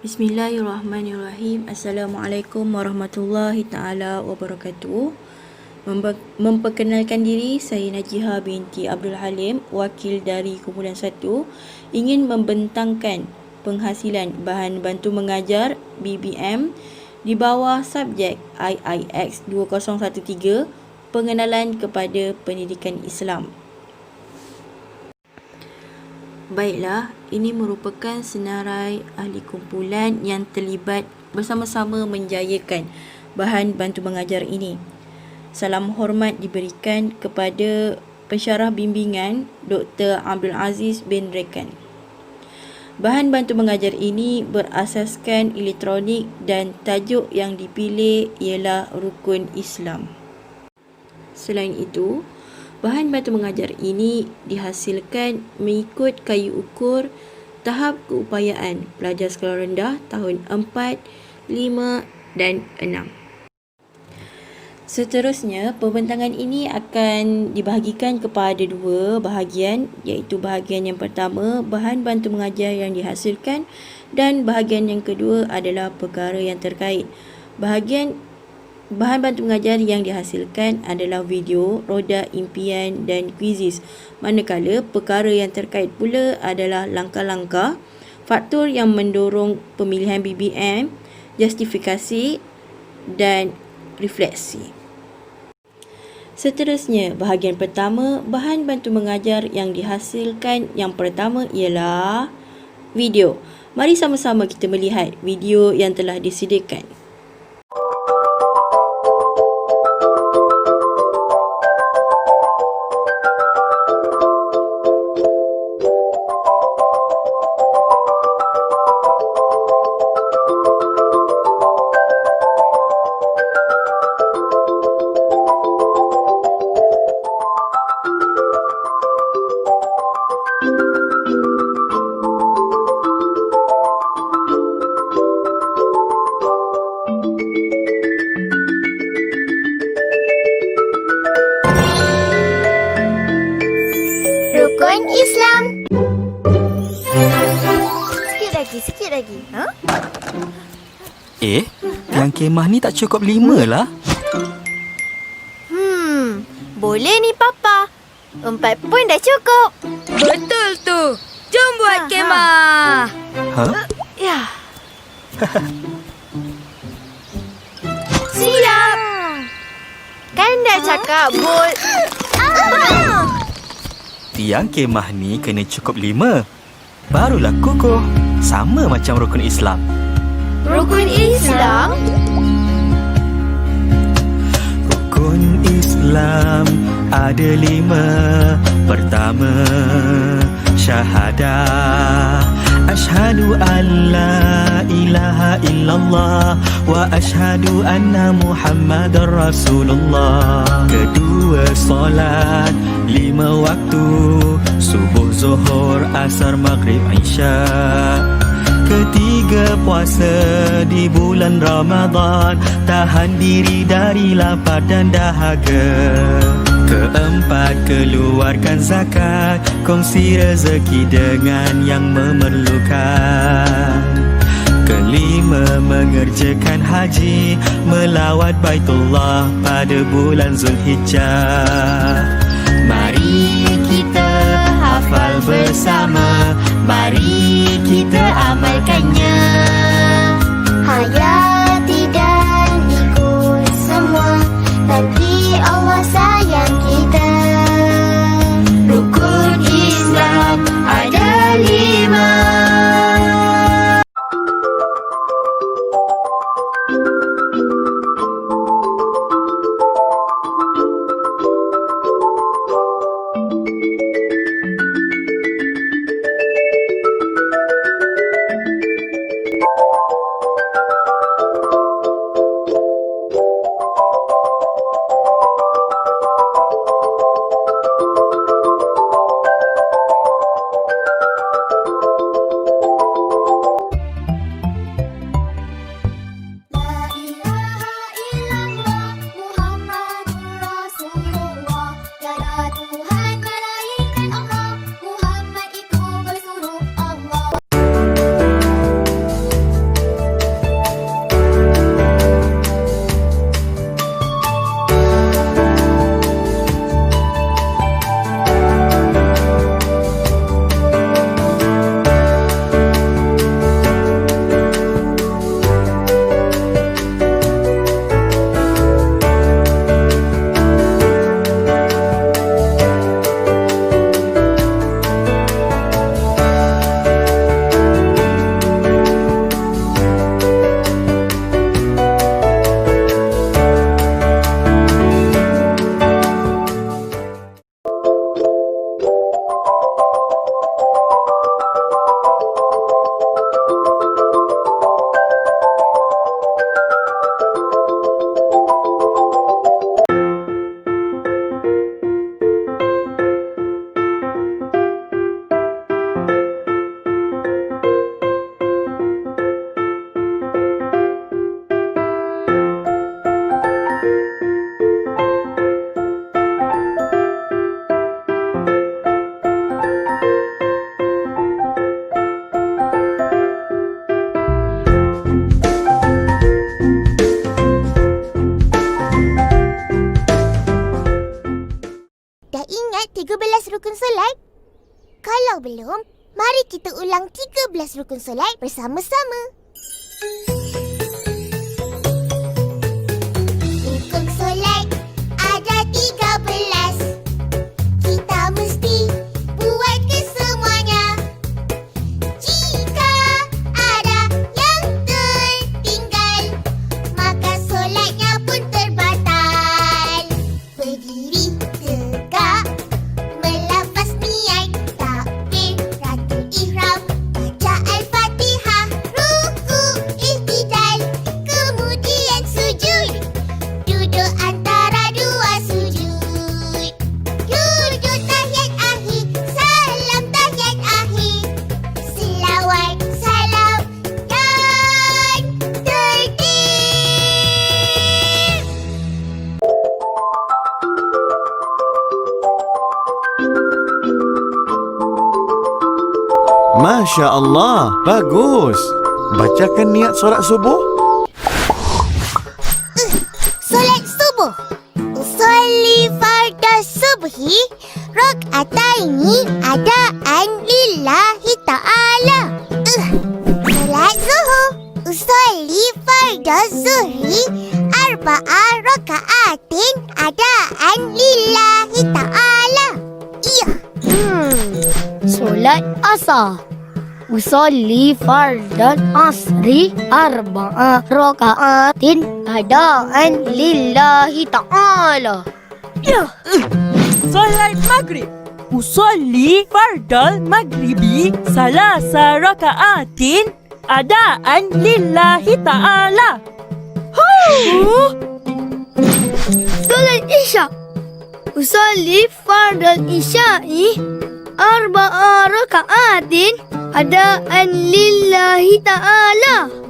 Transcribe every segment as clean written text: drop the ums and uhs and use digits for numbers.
Bismillahirrahmanirrahim. Assalamualaikum warahmatullahi taala wabarakatuh. Memperkenalkan diri, saya Najiha binti Abdul Halim, wakil dari Kumpulan 1, ingin membentangkan penghasilan bahan bantu mengajar BBM di bawah subjek IIX 2013, pengenalan kepada pendidikan Islam. Baiklah, ini merupakan senarai ahli kumpulan yang terlibat bersama-sama menjayakan bahan bantu mengajar ini. Salam hormat diberikan kepada pensyarah bimbingan Dr. Abdul Aziz bin Rekan. Bahan bantu mengajar ini berasaskan elektronik dan tajuk yang dipilih ialah Rukun Islam. Selain itu, bahan bantu mengajar ini dihasilkan mengikut kayu ukur tahap keupayaan pelajar sekolah rendah tahun 4, 5 dan 6. Seterusnya, pembentangan ini akan dibahagikan kepada dua bahagian, iaitu bahagian yang pertama, bahan bantu mengajar yang dihasilkan, dan bahagian yang kedua adalah perkara yang terkait. Bahan bantu mengajar yang dihasilkan adalah video, roda impian dan kuizis, manakala perkara yang terkait pula adalah langkah-langkah, faktor yang mendorong pemilihan BBM, justifikasi dan refleksi. Seterusnya, bahagian pertama, bahan bantu mengajar yang dihasilkan yang pertama ialah video. Mari sama-sama kita melihat video yang telah disediakan. Rukun Islam. Sikit lagi. Ha? Yang kemah ni tak cukup 5 lah. Boleh ni Papa. 4 pun dah cukup. Betul tu. Jom buat kemah. Ya. Siap. Kan dah cakap Tiang kemah ni kena cukup 5. Barulah kukuh. Sama macam rukun Islam. Rukun Islam? Rukun Islam ada 5. Pertama, syahadah. Ashhadu an la ilaha illallah wa ashhadu anna Muhammadar Rasulullah. Kedua, solat 5 waktu, subuh, zuhur, asar, maghrib, isya. Ketiga, puasa di bulan Ramadan, tahan diri dari lapar dan dahaga. Keempat, keluarkan zakat, kongsi rezeki dengan yang memerlukan. Kelima, mengerjakan haji, melawat Baitullah pada bulan Zulhijjah. Mari kita hafal bersama, mari kita amalkannya. hayati dan ikut semua, nanti Allah sayang kita. Rukun Islam ada 5. rukun solat? Kalau belum, mari kita ulang 13 rukun solat bersama-sama. Rukun solat ada 13. Kita mesti buat kesemuanya. Jika ada yang tertinggal, maka solatnya pun terbatal. Berdiri tegak, melafaz niat, takbiratul ihram, baca al-fatihah, ruku, ihtidal, kemudian sujud. Duduk antara dua sujud. Duduk tahiyat akhir, salam tahiyat akhir, selawat, salam dan tertib. Masya Allah, bagus. Bacakan niat solat subuh. Solat subuh. Usolli farda subhi rak'ataini adaan lillahi ta'ala. Solat zuhur. Usolli farda zuhri arba'a raka'atin adaan lillahi ta'ala. Iya. Solat asar. Usolli fardal asri arba'a raka'atin adaan lillahi ta'ala. Solat maghrib. Usolli fardal maghribi salasa raka'atin adaan lillahi ta'ala. Solat isya. Usolli fardal isya'i arba'a raka'atin adaan lillahi ta'ala.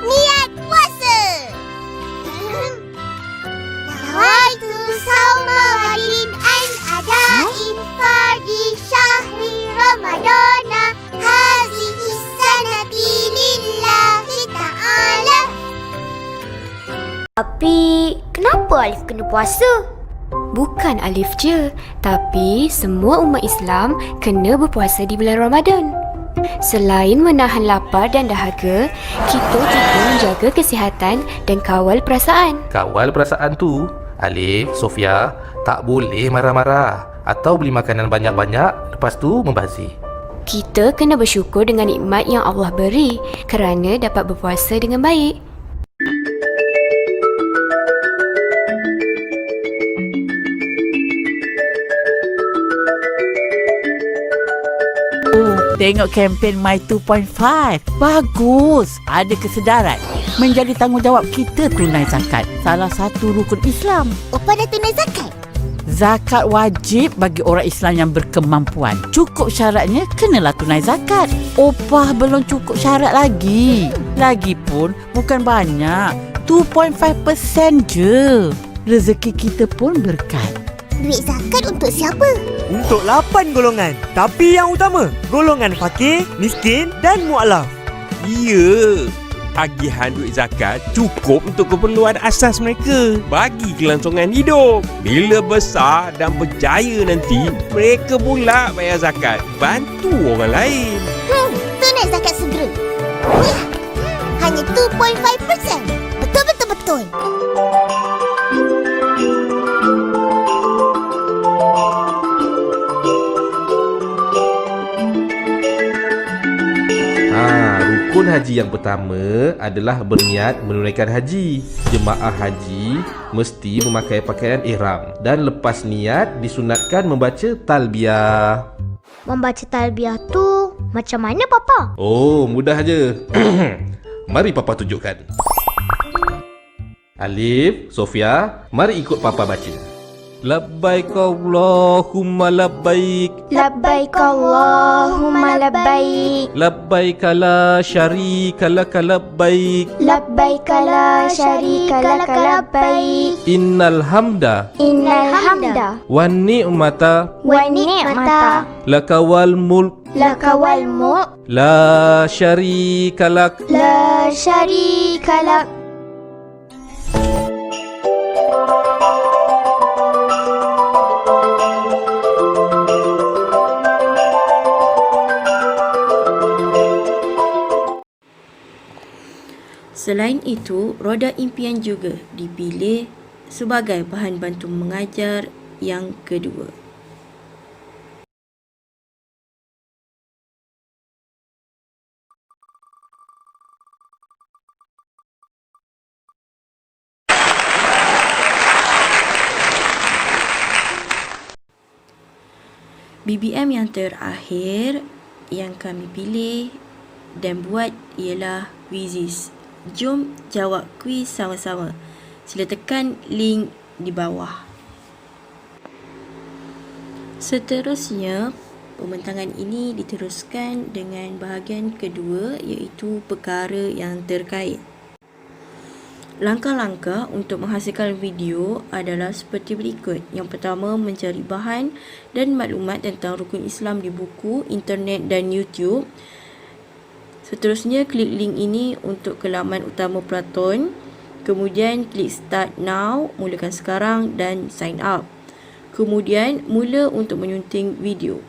Niat puasa. Nawaitu sawma hadin an adain fardi syahri ramadana hazihi sanati lillahi ta'ala. Tapi kenapa Alif kena puasa? Bukan Alif je, tapi semua umat Islam kena berpuasa di bulan Ramadan. Selain menahan lapar dan dahaga, kita juga menjaga kesihatan dan kawal perasaan. Kawal perasaan tu, Alif, Sofia, tak boleh marah-marah atau beli makanan banyak-banyak lepas tu membazir. Kita kena bersyukur dengan nikmat yang Allah beri kerana dapat berpuasa dengan baik. Tengok kempen My 2.5. Bagus. Ada kesedaran. Menjadi tanggungjawab kita tunai zakat. Salah satu rukun Islam. Opa dah tunai zakat? Zakat wajib bagi orang Islam yang berkemampuan. Cukup syaratnya kenalah tunai zakat. Opah belum cukup syarat lagi. Lagipun bukan banyak. 2.5% je. Rezeki kita pun berkat. Duit zakat untuk siapa? Untuk 8 golongan. Tapi yang utama, golongan fakir, miskin dan mu'alaf. Ya, tagihan duit zakat cukup untuk keperluan asas mereka bagi kelangsungan hidup. Bila besar dan berjaya nanti, mereka pula bayar zakat, bantu orang lain. Tunai zakat segera. Hanya 2.5%. Betul-betul-betul. Rukun haji yang pertama adalah berniat menunaikan haji. Jemaah haji mesti memakai pakaian ihram dan lepas niat disunatkan membaca talbiyah. Membaca talbiyah tu macam mana, Papa? Oh, mudah je. Mari Papa tunjukkan. Alif, Sofia, mari ikut Papa baca. Labbaik Allahumma labbaik. Labbaik Allahumma labbaik. Labbaik la syarika laka labbaik. Labbaik la syarika laka labbaik. Innal hamda Innal hamda wan ni'mata wa ni'mata laka wal mulk laka wal mulk la syarika lak. la syarika lak. Selain itu, roda impian juga dipilih sebagai bahan bantu mengajar yang kedua. BBM yang terakhir yang kami pilih dan buat ialah Quizizz. Jom jawab kuis sama-sama. Sila tekan link di bawah. Seterusnya, pembentangan ini diteruskan dengan bahagian kedua iaitu perkara yang terkait. Langkah-langkah untuk menghasilkan video adalah seperti berikut. Yang pertama, mencari bahan dan maklumat tentang rukun Islam di buku, internet dan YouTube. Seterusnya, klik link ini untuk ke laman utama Platon. Kemudian, klik Start Now, mulakan sekarang dan Sign Up. Kemudian, mula untuk menyunting video.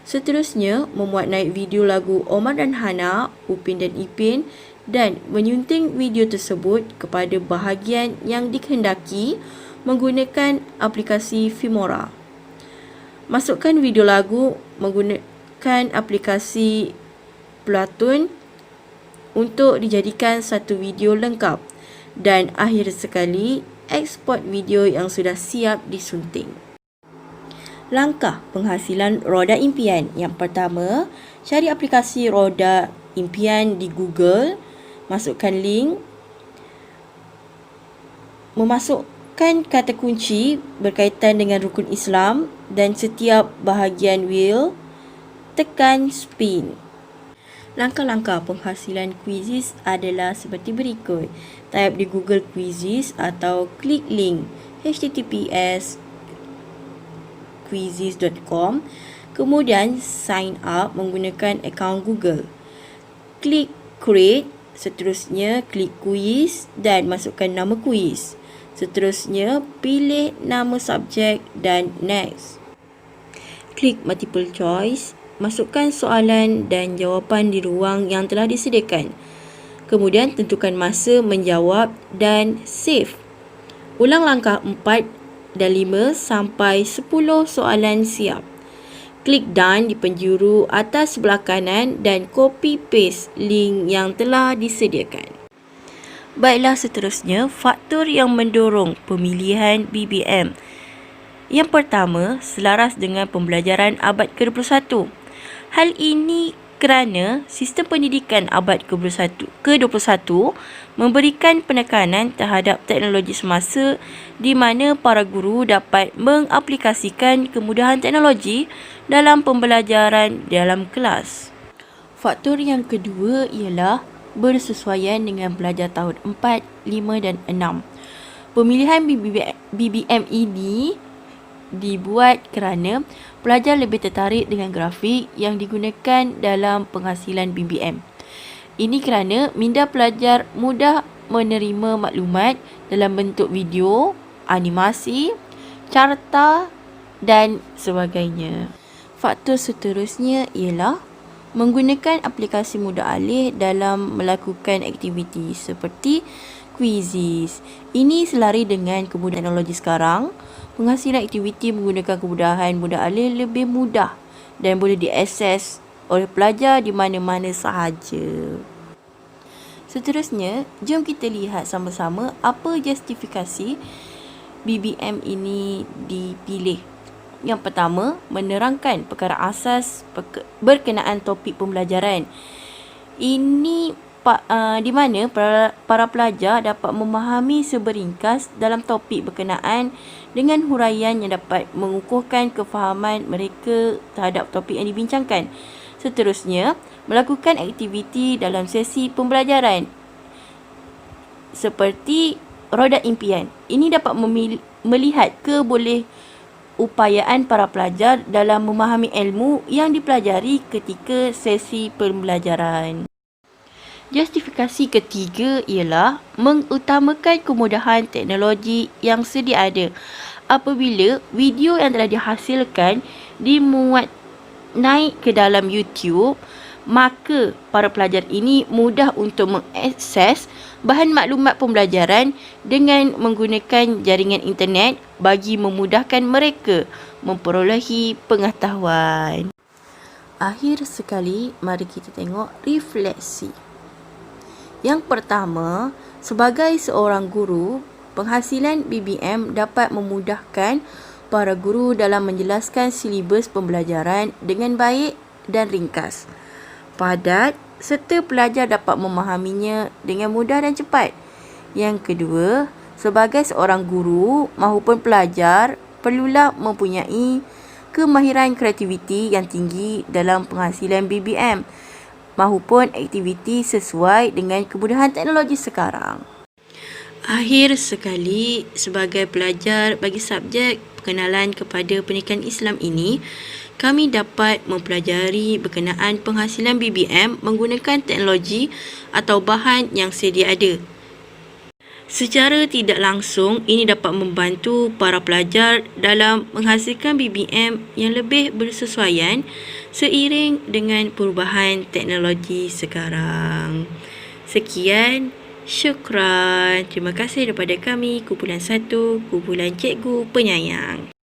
Seterusnya, memuat naik video lagu Omar dan Hana, Upin dan Ipin dan menyunting video tersebut kepada bahagian yang dikehendaki menggunakan aplikasi Filmora. Masukkan video lagu menggunakan aplikasi Platon untuk dijadikan satu video lengkap dan akhir sekali ekspor video yang sudah siap disunting. Langkah penghasilan roda impian. Yang pertama, cari aplikasi roda impian di Google, masukkan link, memasukkan kata kunci berkaitan dengan rukun Islam dan setiap bahagian wheel, tekan spin. Langkah-langkah penghasilan Quizizz adalah seperti berikut. Type di Google Quizizz atau klik link https://quizizz.com. Kemudian sign up menggunakan akaun Google. Klik create, seterusnya klik quiz dan masukkan nama quiz. Seterusnya pilih nama subjek dan next. Klik multiple choice. Masukkan soalan dan jawapan di ruang yang telah disediakan. Kemudian tentukan masa menjawab dan save. Ulang langkah 4 dan 5 sampai 10 soalan siap. Klik done di penjuru atas sebelah kanan dan copy paste link yang telah disediakan. Baiklah, seterusnya faktor yang mendorong pemilihan BBM. Yang pertama, selaras dengan pembelajaran abad ke-21. Hal ini kerana sistem pendidikan abad ke-21 memberikan penekanan terhadap teknologi semasa di mana para guru dapat mengaplikasikan kemudahan teknologi dalam pembelajaran dalam kelas. Faktor yang kedua ialah bersesuaian dengan pelajar tahun 4, 5 dan 6. Pemilihan BBM ini dibuat kerana pelajar lebih tertarik dengan grafik yang digunakan dalam penghasilan BBM. Ini kerana minda pelajar mudah menerima maklumat dalam bentuk video, animasi, carta dan sebagainya. Faktor seterusnya ialah menggunakan aplikasi mudah alih dalam melakukan aktiviti seperti Quizizz. Ini selari dengan kemudahan teknologi sekarang. Penghasilan aktiviti menggunakan kemudahan mudah alih lebih mudah dan boleh diakses oleh pelajar di mana-mana sahaja. Seterusnya, jom kita lihat sama-sama apa justifikasi BBM ini dipilih. Yang pertama, menerangkan perkara asas berkenaan topik pembelajaran. Ini di mana para pelajar dapat memahami seberingkas dalam topik berkenaan dengan huraian yang dapat mengukuhkan kefahaman mereka terhadap topik yang dibincangkan. Seterusnya, melakukan aktiviti dalam sesi pembelajaran seperti roda impian. Ini dapat melihat kebolehupayaan para pelajar dalam memahami ilmu yang dipelajari ketika sesi pembelajaran. Justifikasi ketiga ialah mengutamakan kemudahan teknologi yang sedia ada. Apabila video yang telah dihasilkan dimuat naik ke dalam YouTube, maka para pelajar ini mudah untuk mengakses bahan maklumat pembelajaran dengan menggunakan jaringan internet bagi memudahkan mereka memperolehi pengetahuan. Akhir sekali, mari kita tengok refleksi. Yang pertama, sebagai seorang guru, penghasilan BBM dapat memudahkan para guru dalam menjelaskan silibus pembelajaran dengan baik dan ringkas, padat serta pelajar dapat memahaminya dengan mudah dan cepat. Yang kedua, sebagai seorang guru maupun pelajar perlulah mempunyai kemahiran kreativiti yang tinggi dalam penghasilan BBM maupun aktiviti sesuai dengan kemudahan teknologi sekarang. Akhir sekali, sebagai pelajar bagi subjek pengenalan kepada pendidikan Islam ini, kami dapat mempelajari berkenaan penghasilan BBM menggunakan teknologi atau bahan yang sedia ada. Secara tidak langsung, ini dapat membantu para pelajar dalam menghasilkan BBM yang lebih bersesuaian seiring dengan perubahan teknologi sekarang. Sekian, syukran. Terima kasih daripada kami, kumpulan 1, kumpulan Cikgu Penyayang.